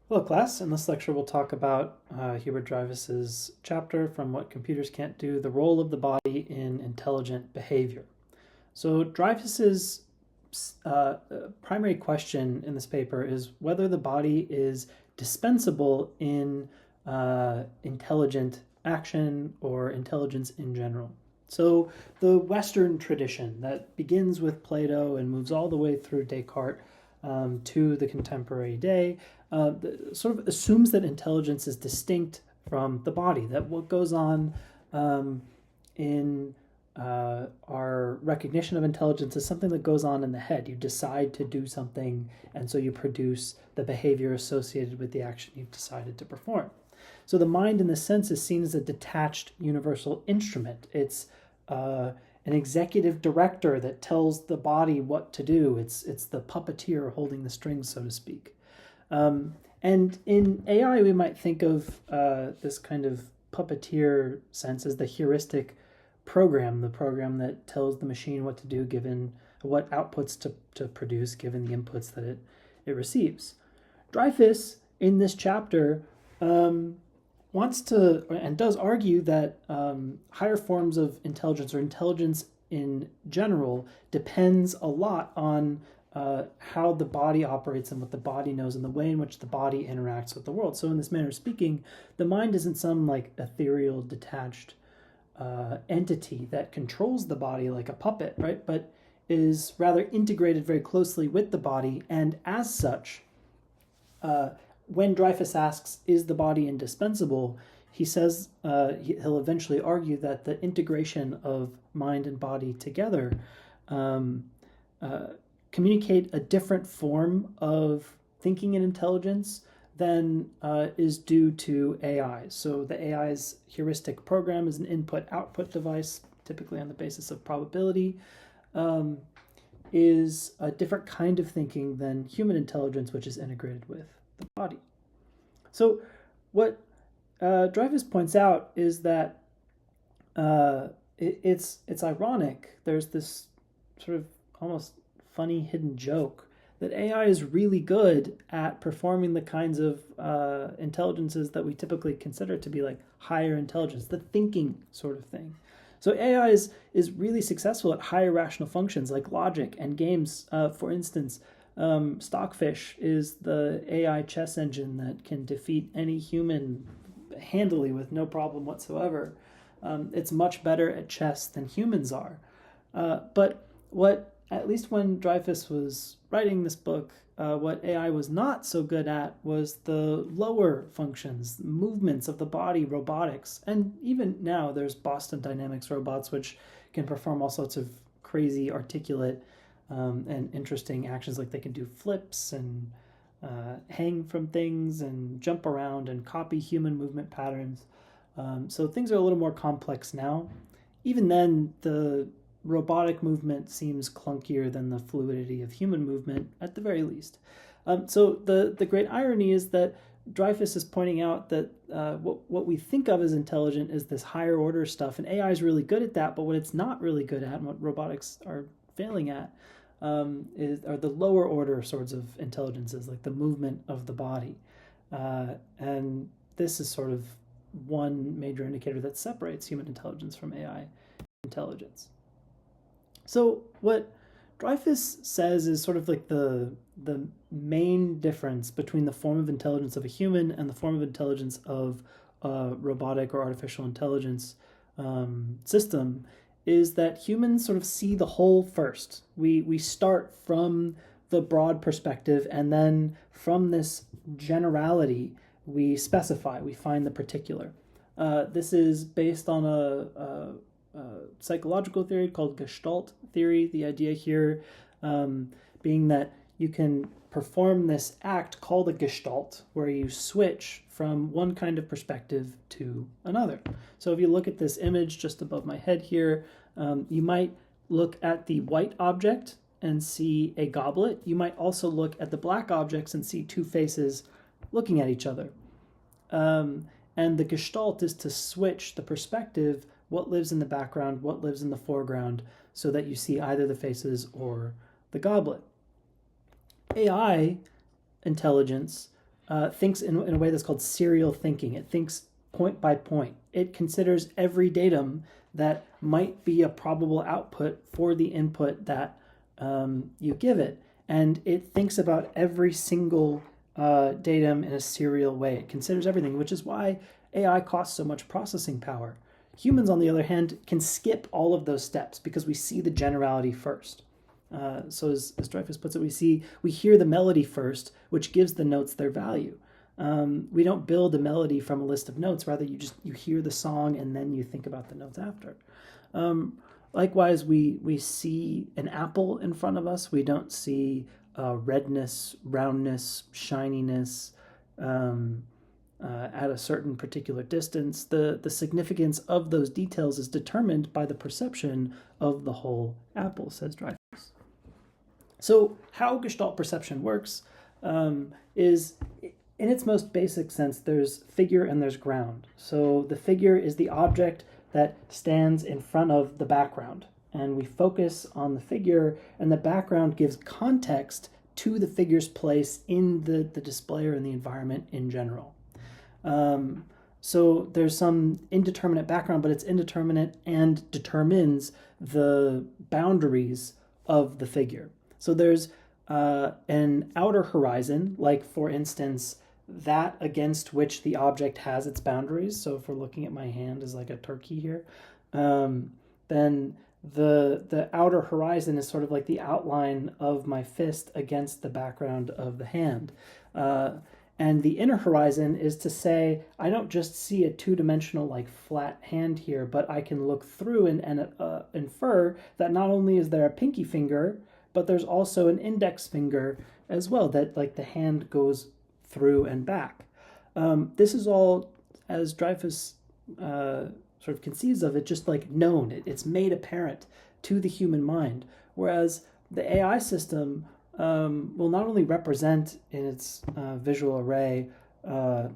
Hello, class. In this lecture, we'll talk about Hubert Dreyfus's chapter from What Computers Can't Do, the role of the body in intelligent behavior. So Dreyfus's primary question in this paper is whether the body is dispensable in intelligent action or intelligence in general. So the Western tradition that begins with Plato and moves all the way through Descartes to the contemporary day sort of assumes that intelligence is distinct from the body, that what goes on in our recognition of intelligence is something that goes on in the head. You decide to do something, and so you produce the behavior associated with the action you've decided to perform. So the mind, in this sense, is seen as a detached universal instrument. It's an executive director that tells the body what to do. It's the puppeteer holding the strings, so to speak. And in AI, we might think of this kind of puppeteer sense as the heuristic program, the program that tells the machine what to do given what outputs to produce given the inputs that it receives. Dreyfus, in this chapter, wants to and does argue that higher forms of intelligence or intelligence in general depends a lot on how the body operates and what the body knows and the way in which the body interacts with the world. So in this manner of speaking, the mind isn't some like ethereal, detached entity that controls the body like a puppet, right? But is rather integrated very closely with the body, and as such, when Dreyfus asks, is the body indispensable, he says he'll eventually argue that the integration of mind and body together communicate a different form of thinking and intelligence than is due to AI. So the AI's heuristic program is an input-output device, typically on the basis of probability, is a different kind of thinking than human intelligence, which is integrated with the body. So what Dreyfus points out is that it's ironic. There's this sort of almost funny hidden joke that AI is really good at performing the kinds of intelligences that we typically consider to be like higher intelligence, the thinking sort of thing. So AI is really successful at higher rational functions like logic and games. For instance, Stockfish is the AI chess engine that can defeat any human handily with no problem whatsoever. It's much better at chess than humans are. But what, at least when Dreyfus was writing this book, what AI was not so good at was the lower functions, movements of the body, robotics. And even now, there's Boston Dynamics robots, which can perform all sorts of crazy, articulate, and interesting actions, like they can do flips and hang from things and jump around and copy human movement patterns. So things are a little more complex now. Even then, the robotic movement seems clunkier than the fluidity of human movement, at the very least. So the great irony is that Dreyfus is pointing out that what we think of as intelligent is this higher order stuff, and AI is really good at that, but what it's not really good at, and what robotics are failing at, are the lower order sorts of intelligences, like the movement of the body. And this is sort of one major indicator that separates human intelligence from AI intelligence. So what Dreyfus says is sort of like the main difference between the form of intelligence of a human and the form of intelligence of a robotic or artificial intelligence system is that humans sort of see the whole first. We start from the broad perspective, and then from this generality, we specify, we find the particular. This is based on a psychological theory called Gestalt theory. The idea here being that you can perform this act called a Gestalt, where you switch from one kind of perspective to another. So if you look at this image just above my head here, you might look at the white object and see a goblet. You might also look at the black objects and see two faces looking at each other. And the Gestalt is to switch the perspective, what lives in the background, what lives in the foreground, so that you see either the faces or the goblet. AI intelligence thinks in a way that's called serial thinking. It thinks point by point. It considers every datum that might be a probable output for the input that you give it. And it thinks about every single datum in a serial way. It considers everything, which is why AI costs so much processing power. Humans, on the other hand, can skip all of those steps because we see the generality first. So as Dreyfus puts it, we hear the melody first, which gives the notes their value. We don't build a melody from a list of notes. Rather, you hear the song and then you think about the notes after. Likewise, we see an apple in front of us. We don't see redness, roundness, shininess at a certain particular distance. The significance of those details is determined by the perception of the whole apple, says Dreyfus. So how Gestalt perception works is, in its most basic sense, there's figure and there's ground. So the figure is the object that stands in front of the background, and we focus on the figure, and the background gives context to the figure's place in the display or in the environment in general. So there's some indeterminate background, but it's indeterminate and determines the boundaries of the figure. So there's an outer horizon, like for instance, that against which the object has its boundaries. So if we're looking at my hand as like a turkey here, then the outer horizon is sort of like the outline of my fist against the background of the hand. And the inner horizon is to say, I don't just see a two-dimensional like flat hand here, but I can look through and infer that not only is there a pinky finger, but there's also an index finger as well, that like the hand goes through and back. This is all, as Dreyfus sort of conceives of it, just like known. It's made apparent to the human mind, whereas the AI system will not only represent in its visual array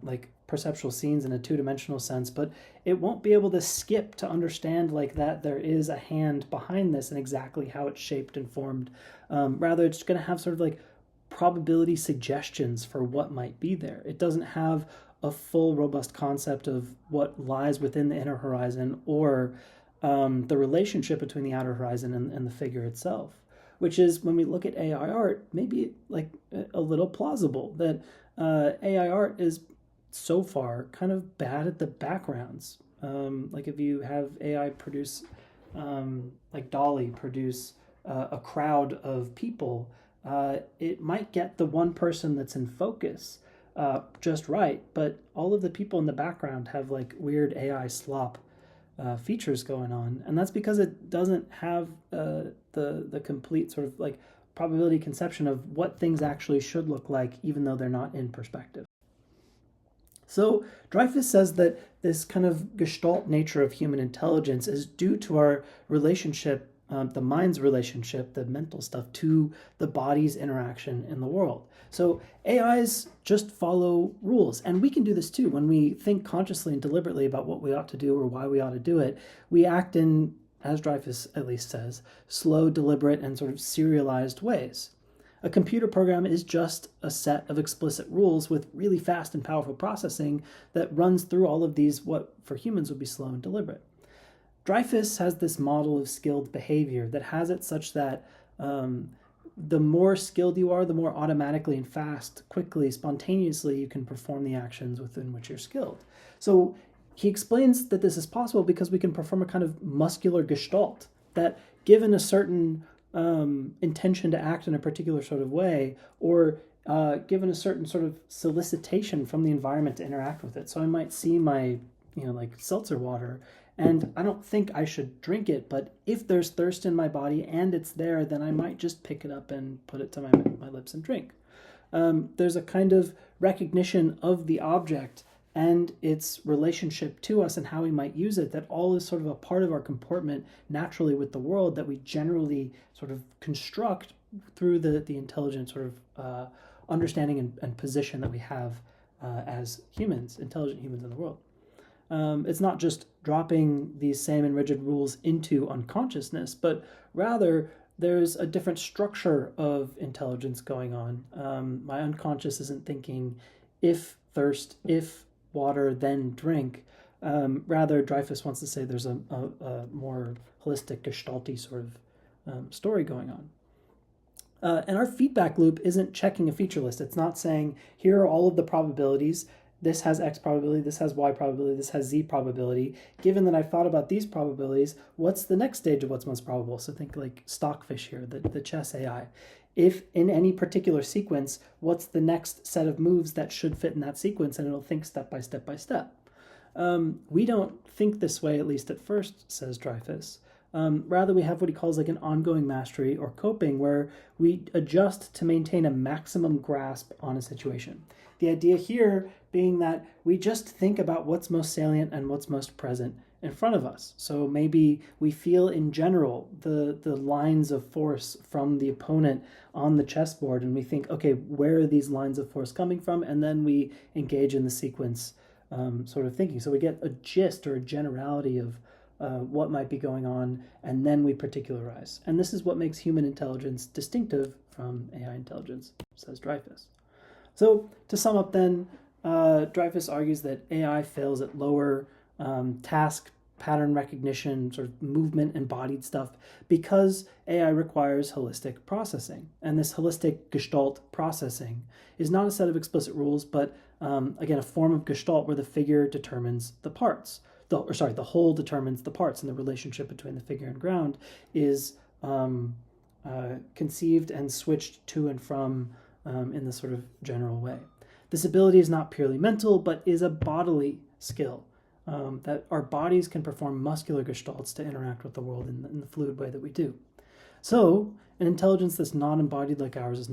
like perceptual scenes in a two-dimensional sense, but it won't be able to skip to understand like that there is a hand behind this and exactly how it's shaped and formed. Rather, it's going to have sort of like probability suggestions for what might be there. It doesn't have a full, robust concept of what lies within the inner horizon or the relationship between the outer horizon and the figure itself, which is, when we look at AI art, maybe like a little plausible that AI art is so far kind of bad at the backgrounds. Like if you have AI produce, like DALL-E produce a crowd of people, it might get the one person that's in focus just right, but all of the people in the background have like weird AI slop features going on, and that's because it doesn't have the complete sort of like probability conception of what things actually should look like, even though they're not in perspective. So Dreyfus says that this kind of gestalt nature of human intelligence is due to our relationship, the mind's relationship, the mental stuff, to the body's interaction in the world. So AIs just follow rules, and we can do this too. When we think consciously and deliberately about what we ought to do or why we ought to do it, we act in, as Dreyfus at least says, slow, deliberate, and sort of serialized ways. A computer program is just a set of explicit rules with really fast and powerful processing that runs through all of these, what for humans would be slow and deliberate. Dreyfus has this model of skilled behavior that has it such that the more skilled you are, the more automatically and fast, quickly, spontaneously you can perform the actions within which you're skilled. So he explains that this is possible because we can perform a kind of muscular gestalt, that given a certain intention to act in a particular sort of way, or given a certain sort of solicitation from the environment to interact with it. So I might see my, like seltzer water, and I don't think I should drink it, but if there's thirst in my body and it's there, then I might just pick it up and put it to my lips and drink. There's a kind of recognition of the object and its relationship to us and how we might use it, that all is sort of a part of our comportment naturally with the world that we generally sort of construct through the intelligent sort of understanding and position that we have as humans, intelligent humans in the world. It's not just dropping these same and rigid rules into unconsciousness, but rather there's a different structure of intelligence going on. My unconscious isn't thinking if thirst, if water, then drink. Rather, Dreyfus wants to say there's a more holistic, gestalty sort of story going on. And our feedback loop isn't checking a feature list. It's not saying, here are all of the probabilities. This has X probability, this has Y probability, this has Z probability. Given that I've thought about these probabilities, what's the next stage of what's most probable? So think like Stockfish here, the chess AI. If in any particular sequence, what's the next set of moves that should fit in that sequence? And it'll think step by step by step. We don't think this way, at least at first, says Dreyfus. Rather, we have what he calls like an ongoing mastery or coping, where we adjust to maintain a maximum grasp on a situation. The idea here being that we just think about what's most salient and what's most present in front of us. So maybe we feel in general the lines of force from the opponent on the chessboard, and we think, okay, where are these lines of force coming from? And then we engage in the sequence sort of thinking. So we get a gist or a generality of what might be going on, and then we particularize. And this is what makes human intelligence distinctive from AI intelligence, says Dreyfus. So to sum up then, Dreyfus argues that AI fails at lower task, pattern recognition, sort of movement embodied stuff, because AI requires holistic processing. And this holistic gestalt processing is not a set of explicit rules, but again, a form of gestalt where the figure determines the parts. The whole determines the parts, and the relationship between the figure and ground is conceived and switched to and from in this sort of general way. This ability is not purely mental, but is a bodily skill, that our bodies can perform muscular gestalts to interact with the world in the fluid way that we do. So an intelligence that's not embodied like ours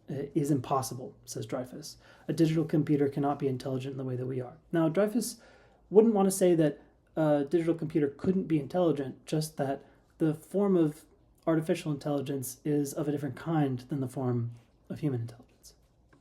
is impossible, says Dreyfus. A digital computer cannot be intelligent in the way that we are. Now, Dreyfus wouldn't want to say that a digital computer couldn't be intelligent, just that the form of artificial intelligence is of a different kind than the form of human intelligence.